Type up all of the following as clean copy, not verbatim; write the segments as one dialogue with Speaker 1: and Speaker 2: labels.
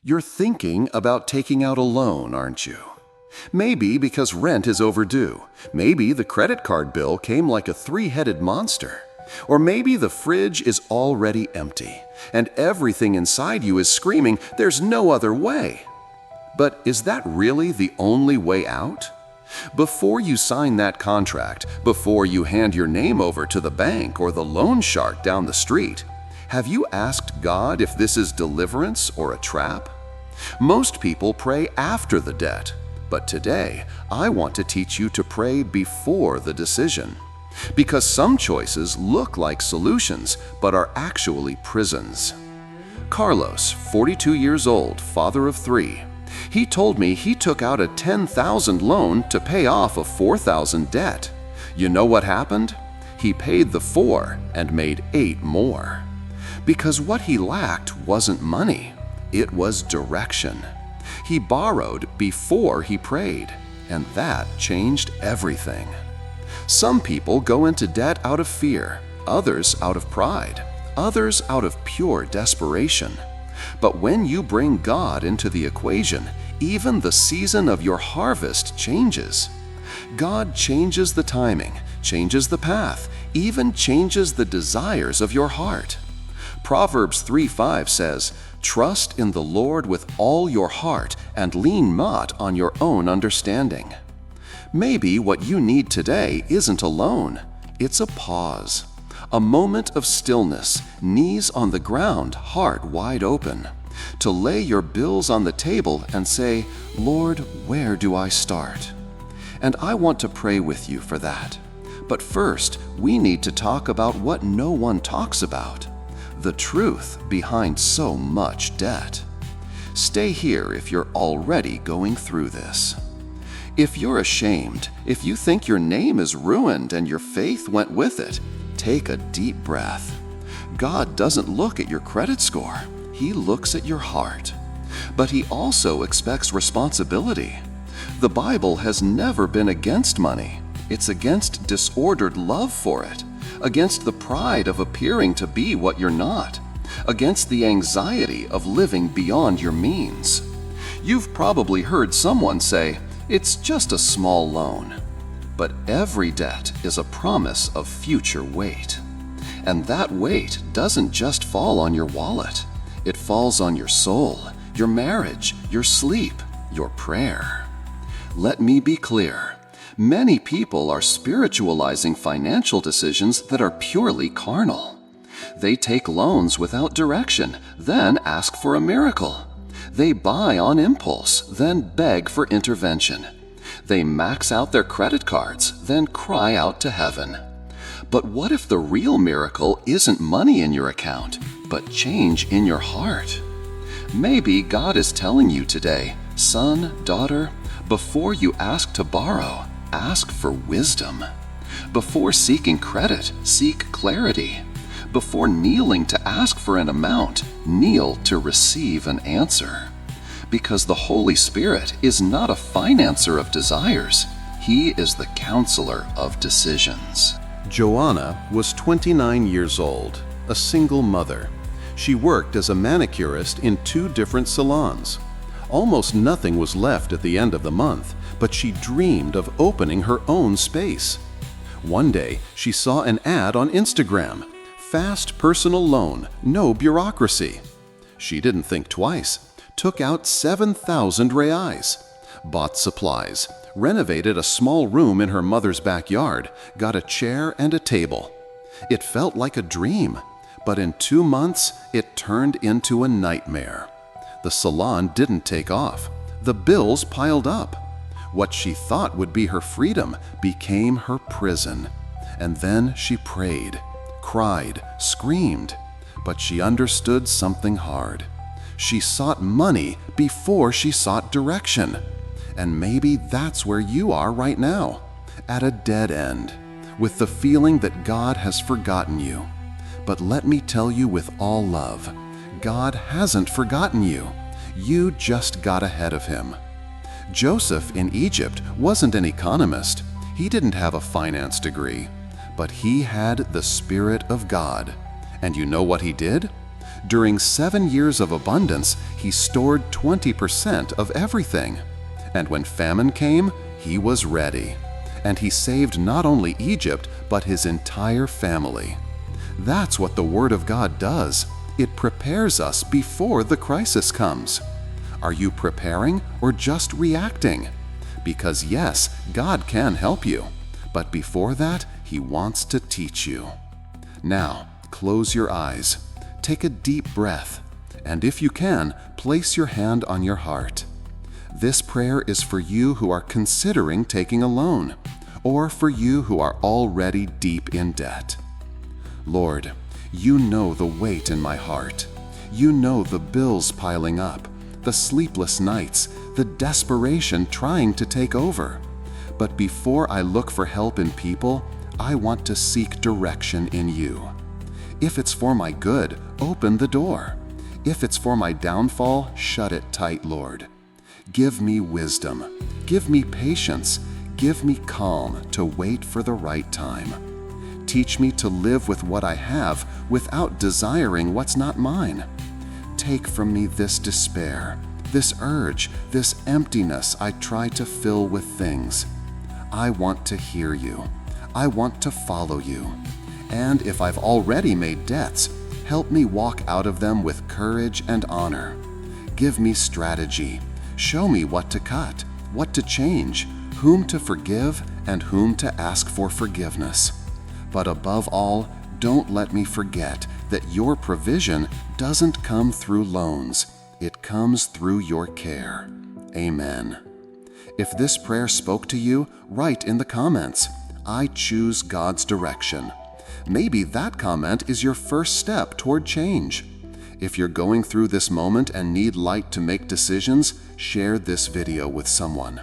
Speaker 1: You're thinking about taking out a loan, aren't you? Maybe because rent is overdue. Maybe the credit card bill came like a three-headed monster. Or maybe the fridge is already empty, and everything inside you is screaming, "There's no other way." But is that really the only way out? Before you sign that contract, before you hand your name over to the bank or the loan shark down the street, have you asked God if this is deliverance or a trap? Most people pray after the debt, but today I want to teach you to pray before the decision. Because some choices look like solutions, but are actually prisons. Carlos, 42 years old, father of three, he told me he took out a $10,000 loan to pay off a $4,000 debt. You know what happened? He paid the 4 and made 8 more. Because what he lacked wasn't money, it was direction. He borrowed before he prayed, and that changed everything. Some people go into debt out of fear, others out of pride, others out of pure desperation. But when you bring God into the equation, even the season of your harvest changes. God changes the timing, changes the path, even changes the desires of your heart. Proverbs 3:5 says, "Trust in the Lord with all your heart and lean not on your own understanding." Maybe what you need today isn't a loan, it's a pause. A moment of stillness, knees on the ground, heart wide open. To lay your bills on the table and say, "Lord, where do I start?" And I want to pray with you for that. But first, we need to talk about what no one talks about. The truth behind so much debt. Stay here if you're already going through this. If you're ashamed, if you think your name is ruined and your faith went with it, take a deep breath. God doesn't look at your credit score, He looks at your heart. But He also expects responsibility. The Bible has never been against money. It's against disordered love for it, against the pride of appearing to be what you're not, against the anxiety of living beyond your means. You've probably heard someone say, "It's just a small loan." But every debt is a promise of future weight. And that weight doesn't just fall on your wallet. It falls on your soul, your marriage, your sleep, your prayer. Let me be clear. Many people are spiritualizing financial decisions that are purely carnal. They take loans without direction, then ask for a miracle. They buy on impulse, then beg for intervention. They max out their credit cards, then cry out to heaven. But what if the real miracle isn't money in your account, but change in your heart? Maybe God is telling you today, son, daughter, before you ask to borrow, ask for wisdom. Before seeking credit, seek clarity. Before kneeling to ask for an amount, kneel to receive an answer. Because the Holy Spirit is not a financer of desires. He is the counselor of decisions. Joanna was 29 years old, a single mother. She worked as a manicurist in 2 different salons. Almost nothing was left at the end of the month, but she dreamed of opening her own space. One day, she saw an ad on Instagram. Fast personal loan, no bureaucracy. She didn't think twice. Took out 7,000 reais, bought supplies, renovated a small room in her mother's backyard, got a chair and a table. It felt like a dream, but in 2 months, it turned into a nightmare. The salon didn't take off. The bills piled up. What she thought would be her freedom became her prison. And then she prayed, cried, screamed, but she understood something hard. She sought money before she sought direction. And maybe that's where you are right now, at a dead end, with the feeling that God has forgotten you. But let me tell you with all love, God hasn't forgotten you. You just got ahead of Him. Joseph in Egypt wasn't an economist. He didn't have a finance degree, but he had the Spirit of God. And you know what he did? During 7 years of abundance, he stored 20% of everything. And when famine came, he was ready. And he saved not only Egypt, but his entire family. That's what the Word of God does. It prepares us before the crisis comes. Are you preparing or just reacting? Because yes, God can help you, but before that, He wants to teach you. Now, close your eyes, take a deep breath, and if you can, place your hand on your heart. This prayer is for you who are considering taking a loan, or for you who are already deep in debt. Lord, you know the weight in my heart. You know the bills piling up, the sleepless nights, the desperation trying to take over. But before I look for help in people, I want to seek direction in you. If it's for my good, open the door. If it's for my downfall, shut it tight, Lord. Give me wisdom. Give me patience. Give me calm to wait for the right time. Teach me to live with what I have without desiring what's not mine. Take from me this despair, this urge, this emptiness I try to fill with things. I want to hear you. I want to follow you. And if I've already made debts, help me walk out of them with courage and honor. Give me strategy. Show me what to cut, what to change, whom to forgive, and whom to ask for forgiveness. But above all, don't let me forget that your provision doesn't come through loans. It comes through your care. Amen. If this prayer spoke to you, write in the comments, "I choose God's direction." Maybe that comment is your first step toward change. If you're going through this moment and need light to make decisions, share this video with someone.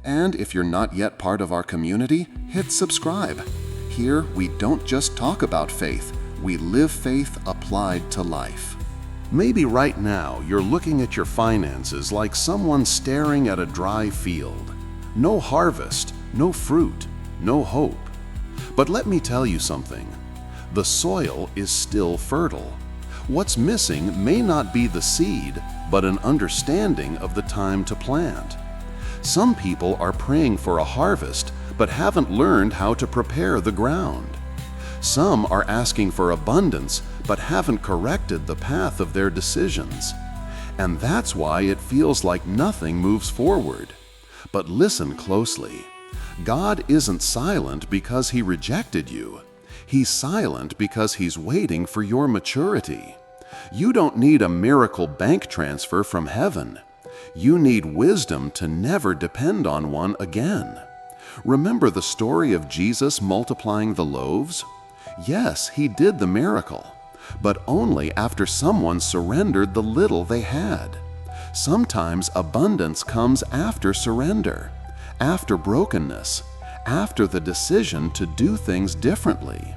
Speaker 1: And if you're not yet part of our community, hit subscribe. Here, we don't just talk about faith, we live faith applied to life. Maybe right now you're looking at your finances like someone staring at a dry field. No harvest, no fruit, no hope. But let me tell you something. The soil is still fertile. What's missing may not be the seed, but an understanding of the time to plant. Some people are praying for a harvest, but haven't learned how to prepare the ground. Some are asking for abundance, but haven't corrected the path of their decisions. And that's why it feels like nothing moves forward. But listen closely. God isn't silent because He rejected you. He's silent because He's waiting for your maturity. You don't need a miracle bank transfer from heaven. You need wisdom to never depend on one again. Remember the story of Jesus multiplying the loaves? Yes, He did the miracle, but only after someone surrendered the little they had. Sometimes abundance comes after surrender, after brokenness, after the decision to do things differently.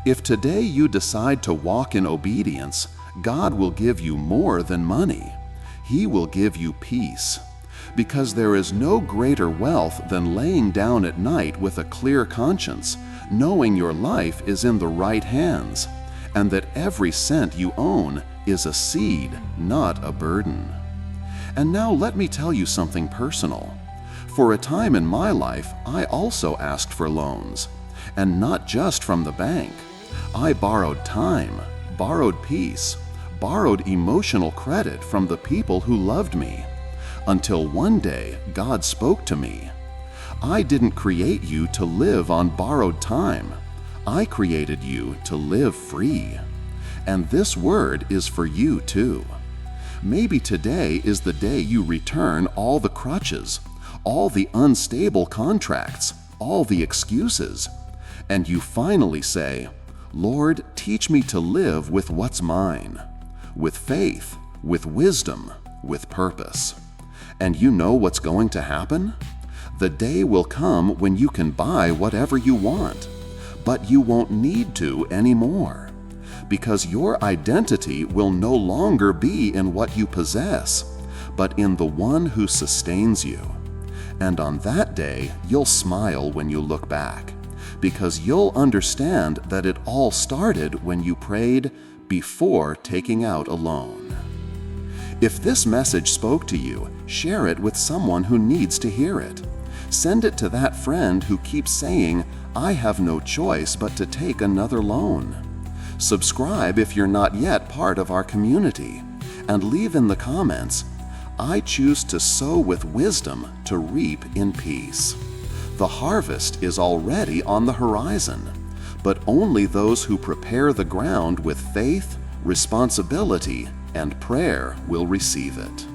Speaker 1: If today you decide to walk in obedience, God will give you more than money. He will give you peace. Because there is no greater wealth than laying down at night with a clear conscience, knowing your life is in the right hands, and that every cent you own is a seed, not a burden. And now let me tell you something personal. For a time in my life, I also asked for loans, and not just from the bank. I borrowed time, borrowed peace, borrowed emotional credit from the people who loved me. Until one day, God spoke to me. I didn't create you to live on borrowed time. I created you to live free. And this word is for you too. Maybe today is the day you return all the crutches, all the unstable contracts, all the excuses, and you finally say, "Lord, teach me to live with what's mine, with faith, with wisdom, with purpose." And you know what's going to happen? The day will come when you can buy whatever you want, but you won't need to anymore, because your identity will no longer be in what you possess, but in the one who sustains you. And on that day, you'll smile when you look back, because you'll understand that it all started when you prayed, before taking out a loan. If this message spoke to you, share it with someone who needs to hear it. Send it to that friend who keeps saying, "I have no choice but to take another loan." Subscribe if you're not yet part of our community, and leave in the comments, "I choose to sow with wisdom to reap in peace." The harvest is already on the horizon, but only those who prepare the ground with faith, responsibility, and prayer will receive it.